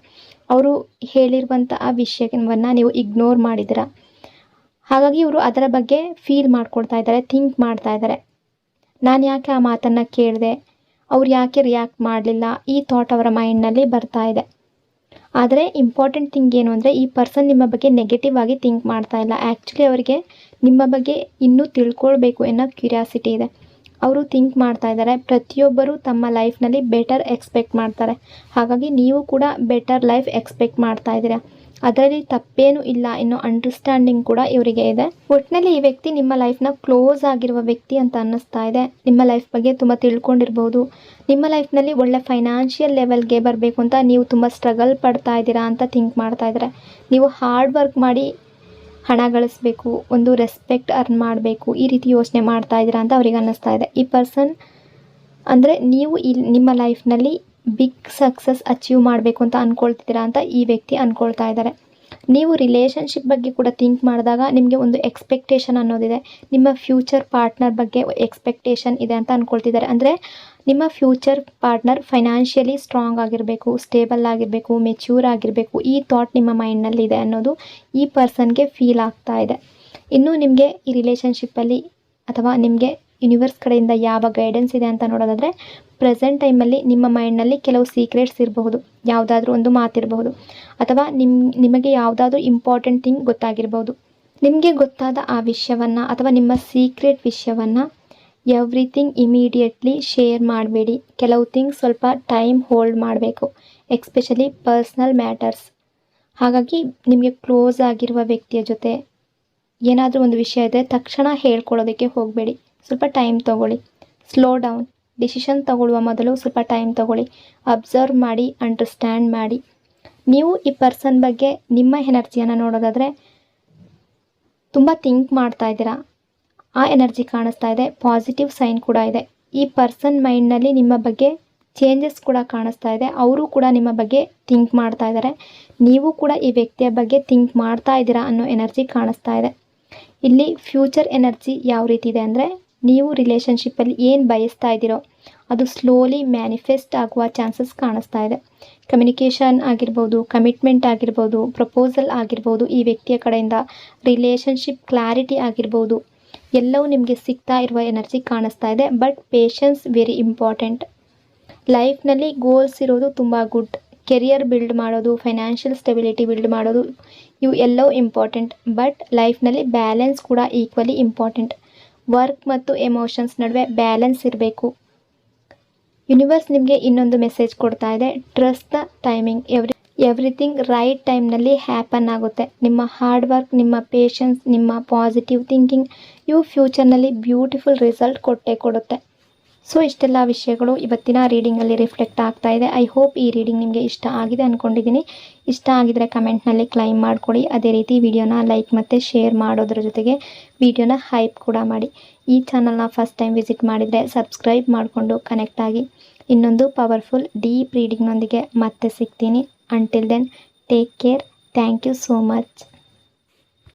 ಅವರು ಹೇಳಿರುವಂಥ ಆ ವಿಷಯವನ್ನು ನೀವು ಇಗ್ನೋರ್ ಮಾಡಿದ್ದೀರಾ. ಹಾಗಾಗಿ ಇವರು ಅದರ ಬಗ್ಗೆ ಫೀಲ್ ಮಾಡ್ಕೊಳ್ತಾ ಇದ್ದಾರೆ, ಥಿಂಕ್ ಮಾಡ್ತಾ ಇದ್ದಾರೆ. ನಾನು ಯಾಕೆ ಆ ಮಾತನ್ನು ಕೇಳಿದೆ, ಅವ್ರು ಯಾಕೆ ರಿಯಾಕ್ಟ್ ಮಾಡಲಿಲ್ಲ, ಈ ಥಾಟ್ ಅವರ ಮೈಂಡ್ನಲ್ಲಿ ಬರ್ತಾ ಇದೆ. ಆದರೆ ಇಂಪಾರ್ಟೆಂಟ್ ಥಿಂಗ್ ಏನು ಅಂದರೆ ಈ ಪರ್ಸನ್ ನಿಮ್ಮ ಬಗ್ಗೆ ನೆಗೆಟಿವ್ ಆಗಿ ಥಿಂಕ್ ಮಾಡ್ತಾ ಇಲ್ಲ. ಆ್ಯಕ್ಚುಲಿ ಅವರಿಗೆ ನಿಮ್ಮ ಬಗ್ಗೆ ಇನ್ನೂ ತಿಳ್ಕೊಳ್ಬೇಕು ಅನ್ನೋ ಕ್ಯೂರಿಯಾಸಿಟಿ ಇದೆ. ಅವರು ಥಿಂಕ್ ಮಾಡ್ತಾ ಇದ್ದಾರೆ ಪ್ರತಿಯೊಬ್ಬರು ತಮ್ಮ ಲೈಫ್ನಲ್ಲಿ ಬೆಟರ್ ಎಕ್ಸ್ಪೆಕ್ಟ್ ಮಾಡ್ತಾರೆ. ಹಾಗಾಗಿ ನೀವು ಕೂಡ ಬೆಟರ್ ಲೈಫ್ ಎಕ್ಸ್ಪೆಕ್ಟ್ ಮಾಡ್ತಾ ಇದ್ದೀರಾ. ಅದರಲ್ಲಿ ತಪ್ಪೇನೂ ಇಲ್ಲ ಅನ್ನೋ ಅಂಡರ್ಸ್ಟ್ಯಾಂಡಿಂಗ್ ಕೂಡ ಇವರಿಗೆ ಇದೆ. ಒಟ್ಟಿನಲ್ಲಿ ಈ ವ್ಯಕ್ತಿ ನಿಮ್ಮ ಲೈಫ್ನ ಕ್ಲೋಸ್ ಆಗಿರುವ ವ್ಯಕ್ತಿ ಅಂತ ಅನ್ನಿಸ್ತಾ ಇದೆ. ನಿಮ್ಮ ಲೈಫ್ ಬಗ್ಗೆ ತುಂಬ ತಿಳ್ಕೊಂಡಿರ್ಬೋದು. ನಿಮ್ಮ ಲೈಫ್ನಲ್ಲಿ ಒಳ್ಳೆ ಫೈನಾನ್ಷಿಯಲ್ ಲೆವೆಲ್ಗೆ ಬರಬೇಕು ಅಂತ ನೀವು ತುಂಬ ಸ್ಟ್ರಗಲ್ ಪಡ್ತಾ ಇದ್ದೀರಾ ಅಂತ ಥಿಂಕ್ ಮಾಡ್ತಾ ಇದ್ದಾರೆ. ನೀವು ಹಾರ್ಡ್ ವರ್ಕ್ ಮಾಡಿ ಹಣ ಗಳಿಸ್ಬೇಕು, ಒಂದು ರೆಸ್ಪೆಕ್ಟ್ ಅರ್ನ್ ಮಾಡಬೇಕು, ಈ ರೀತಿ ಯೋಚನೆ ಮಾಡ್ತಾ ಇದ್ದೀರಾ ಅಂತ ಅವ್ರಿಗೆ ಅನ್ನಿಸ್ತಾ ಇದೆ. ಈ ಪರ್ಸನ್ ಅಂದರೆ ನೀವು ನಿಮ್ಮ ಲೈಫ್ನಲ್ಲಿ ಬಿಗ್ ಸಕ್ಸಸ್ ಅಚೀವ್ ಮಾಡಬೇಕು ಅಂತ ಅಂದ್ಕೊಳ್ತಿದ್ದೀರಾ ಅಂತ ಈ ವ್ಯಕ್ತಿ ಅಂದ್ಕೊಳ್ತಾ ಇದ್ದಾರೆ. ನೀವು ರಿಲೇಷನ್ಶಿಪ್ ಬಗ್ಗೆ ಕೂಡ ಥಿಂಕ್ ಮಾಡಿದಾಗ ನಿಮಗೆ ಒಂದು ಎಕ್ಸ್ಪೆಕ್ಟೇಷನ್ ಅನ್ನೋದಿದೆ. ನಿಮ್ಮ ಫ್ಯೂಚರ್ ಪಾರ್ಟ್ನರ್ ಬಗ್ಗೆ ಎಕ್ಸ್ಪೆಕ್ಟೇಷನ್ ಇದೆ ಅಂತ ಅಂದ್ಕೊಳ್ತಿದ್ದಾರೆ. ಅಂದರೆ ನಿಮ್ಮ ಫ್ಯೂಚರ್ ಪಾರ್ಟ್ನರ್ ಫೈನಾನ್ಷಿಯಲಿ ಸ್ಟ್ರಾಂಗ್ ಆಗಿರಬೇಕು, ಸ್ಟೇಬಲ್ ಆಗಿರಬೇಕು, ಮೆಚ್ಯೂರ್ ಆಗಿರಬೇಕು, ಈ ಥಾಟ್ ನಿಮ್ಮ ಮೈಂಡ್ನಲ್ಲಿದೆ ಅನ್ನೋದು ಈ ಪರ್ಸನ್ಗೆ ಫೀಲ್ ಆಗ್ತಾ ಇದೆ. ಇನ್ನು ನಿಮಗೆ ಈ ರಿಲೇಷನ್ಶಿಪ್ಪಲ್ಲಿ ಅಥವಾ ನಿಮಗೆ ಯೂನಿವರ್ಸ್ ಕಡೆಯಿಂದ ಯಾವ ಗೈಡೆನ್ಸ್ ಇದೆ ಅಂತ ನೋಡೋದಾದರೆ, ಪ್ರೆಸೆಂಟ್ ಟೈಮಲ್ಲಿ ನಿಮ್ಮ ಮೈಂಡ್ನಲ್ಲಿ ಕೆಲವು ಸೀಕ್ರೆಟ್ಸ್ ಇರಬಹುದು, ಯಾವುದಾದ್ರೂ ಒಂದು ಮಾತಿರಬಹುದು, ಅಥವಾ ನಿಮಗೆ ಯಾವುದಾದ್ರೂ ಇಂಪಾರ್ಟೆಂಟ್ ಥಿಂಗ್ ಗೊತ್ತಾಗಿರ್ಬೋದು. ನಿಮಗೆ ಗೊತ್ತಾದ ಆ ವಿಷಯವನ್ನು ಅಥವಾ ನಿಮ್ಮ ಸೀಕ್ರೆಟ್ ವಿಷಯವನ್ನು ಎವ್ರಿಥಿಂಗ್ ಇಮಿಡಿಯೇಟ್ಲಿ ಶೇರ್ ಮಾಡಬೇಡಿ. ಕೆಲವು ಥಿಂಗ್ಸ್ ಸ್ವಲ್ಪ ಟೈಮ್ ಹೋಲ್ಡ್ ಮಾಡಬೇಕು, ಎಕ್ಸ್ಪೆಷಲಿ ಪರ್ಸ್ನಲ್ ಮ್ಯಾಟರ್ಸ್. ಹಾಗಾಗಿ ನಿಮಗೆ ಕ್ಲೋಸ್ ಆಗಿರುವ ವ್ಯಕ್ತಿಯ ಜೊತೆ ಏನಾದರೂ ಒಂದು ವಿಷಯ ಇದ್ದರೆ ತಕ್ಷಣ ಹೇಳ್ಕೊಳ್ಳೋದಕ್ಕೆ ಹೋಗಬೇಡಿ. ಸ್ವಲ್ಪ ಟೈಮ್ ತೊಗೊಳ್ಳಿ, ಸ್ಲೋ ಡೌನ್. ಡಿಸಿಷನ್ ತಗೊಳ್ಳುವ ಮೊದಲು ಸ್ವಲ್ಪ ಟೈಮ್ ತೊಗೊಳ್ಳಿ, ಅಬ್ಸರ್ವ್ ಮಾಡಿ, ಅಂಡರ್ಸ್ಟ್ಯಾಂಡ್ ಮಾಡಿ. ನೀವು ಈ ಪರ್ಸನ್ ಬಗ್ಗೆ ನಿಮ್ಮ ಎನರ್ಜಿಯನ್ನು ನೋಡೋದಾದರೆ ತುಂಬ ಥಿಂಕ್ ಮಾಡ್ತಾ ಇದ್ದೀರಾ, ಆ ಎನರ್ಜಿ ಕಾಣಿಸ್ತಾ ಇದೆ. ಪಾಸಿಟಿವ್ ಸೈನ್ ಕೂಡ ಇದೆ. ಈ ಪರ್ಸನ್ ಮೈಂಡ್ನಲ್ಲಿ ನಿಮ್ಮ ಬಗ್ಗೆ ಚೇಂಜಸ್ ಕೂಡ ಕಾಣಿಸ್ತಾ ಇದೆ. ಅವರು ಕೂಡ ನಿಮ್ಮ ಬಗ್ಗೆ ಥಿಂಕ್ ಮಾಡ್ತಾ ಇದ್ದಾರೆ, ನೀವು ಕೂಡ ಈ ವ್ಯಕ್ತಿಯ ಬಗ್ಗೆ ಥಿಂಕ್ ಮಾಡ್ತಾ ಇದ್ದೀರಾ ಅನ್ನೋ ಎನರ್ಜಿ ಕಾಣಿಸ್ತಾ ಇದೆ. ಇಲ್ಲಿ ಫ್ಯೂಚರ್ ಎನರ್ಜಿ ಯಾವ ರೀತಿ ಇದೆ ಅಂದರೆ, ನೀವು ರಿಲೇಷನ್ಶಿಪ್ಪಲ್ಲಿ ಏನು ಬಯಸ್ತಾ ಇದ್ದೀರೋ ಅದು ಸ್ಲೋಲಿ ಮ್ಯಾನಿಫೆಸ್ಟ್ ಆಗುವ ಚಾನ್ಸಸ್ ಕಾಣಿಸ್ತಾ ಇದೆ. ಕಮ್ಯುನಿಕೇಷನ್ ಆಗಿರ್ಬೋದು, ಕಮಿಟ್ಮೆಂಟ್ ಆಗಿರ್ಬೋದು, ಪ್ರಪೋಸಲ್ ಆಗಿರ್ಬೋದು, ಈ ವ್ಯಕ್ತಿಯ ಕಡೆಯಿಂದ ರಿಲೇಷನ್ಶಿಪ್ ಕ್ಲಾರಿಟಿ ಆಗಿರ್ಬೋದು, ಎಲ್ಲವೂ ನಿಮಗೆ ಸಿಗ್ತಾ ಇರುವ ಎನರ್ಜಿ ಕಾಣಿಸ್ತಾ ಇದೆ. But patience very important. ಲೈಫ್ನಲ್ಲಿ ಗೋಲ್ಸ್ ಇರೋದು ತುಂಬ ಗುಡ್. ಕೆರಿಯರ್ ಬಿಲ್ಡ್ ಮಾಡೋದು, ಫೈನಾನ್ಷಿಯಲ್ ಸ್ಟೆಬಿಲಿಟಿ ಬಿಲ್ಡ್ ಮಾಡೋದು, ಇವು ಎಲ್ಲವೂ ಇಂಪಾರ್ಟೆಂಟ್. ಬಟ್ ಲೈಫ್ನಲ್ಲಿ ಬ್ಯಾಲೆನ್ಸ್ ಕೂಡ ಈಕ್ವಲಿ ಇಂಪಾರ್ಟೆಂಟ್. ವರ್ಕ್ ಮತ್ತು ಎಮೋಷನ್ಸ್ ನಡುವೆ ಬ್ಯಾಲೆನ್ಸ್ ಇರಬೇಕು. ಯೂನಿವರ್ಸ್ ನಿಮಗೆ ಇನ್ನೊಂದು ಮೆಸೇಜ್ ಕೊಡ್ತಾ ಇದೆ, trust the timing. Everything right ಟೈಮ್ನಲ್ಲಿ ಹ್ಯಾಪನ್ ಆಗುತ್ತೆ. ನಿಮ್ಮ ಹಾರ್ಡ್ ವರ್ಕ್, ನಿಮ್ಮ ಪೇಷನ್ಸ್, ನಿಮ್ಮ ಪಾಸಿಟಿವ್ ಥಿಂಕಿಂಗ್ ಇವು ಫ್ಯೂಚರ್ನಲ್ಲಿ ಬ್ಯೂಟಿಫುಲ್ ರಿಸಲ್ಟ್ ಕೊಟ್ಟೇ ಕೊಡುತ್ತೆ. ಸೊ ಇಷ್ಟೆಲ್ಲ ವಿಷಯಗಳು ಇವತ್ತಿನ ರೀಡಿಂಗಲ್ಲಿ ರಿಫ್ಲೆಕ್ಟ್ ಆಗ್ತಾ ಇದೆ. ಐ ಹೋಪ್ ಈ ರೀಡಿಂಗ್ ನಿಮಗೆ ಇಷ್ಟ ಆಗಿದೆ ಅಂದ್ಕೊಂಡಿದ್ದೀನಿ. ಇಷ್ಟ ಆಗಿದರೆ ಕಮೆಂಟ್ನಲ್ಲಿ ಕ್ಲೈಮ್ ಮಾಡಿಕೊಡಿ. ಅದೇ ರೀತಿ ವಿಡಿಯೋನ ಲೈಕ್ ಮತ್ತು ಶೇರ್ ಮಾಡೋದ್ರ ಜೊತೆಗೆ ವಿಡಿಯೋನ ಹೈಪ್ ಕೂಡ ಮಾಡಿ. ಈ ಚಾನಲ್ನ ಫಸ್ಟ್ ಟೈಮ್ ವಿಸಿಟ್ ಮಾಡಿದರೆ ಸಬ್ಸ್ಕ್ರೈಬ್ ಮಾಡಿಕೊಂಡು ಕನೆಕ್ಟ್ ಆಗಿ. ಇನ್ನೊಂದು ಪವರ್ಫುಲ್ ಡೀಪ್ ರೀಡಿಂಗ್ನೊಂದಿಗೆ ಮತ್ತೆ ಸಿಗ್ತೀನಿ. Until then take care. Thank you so much.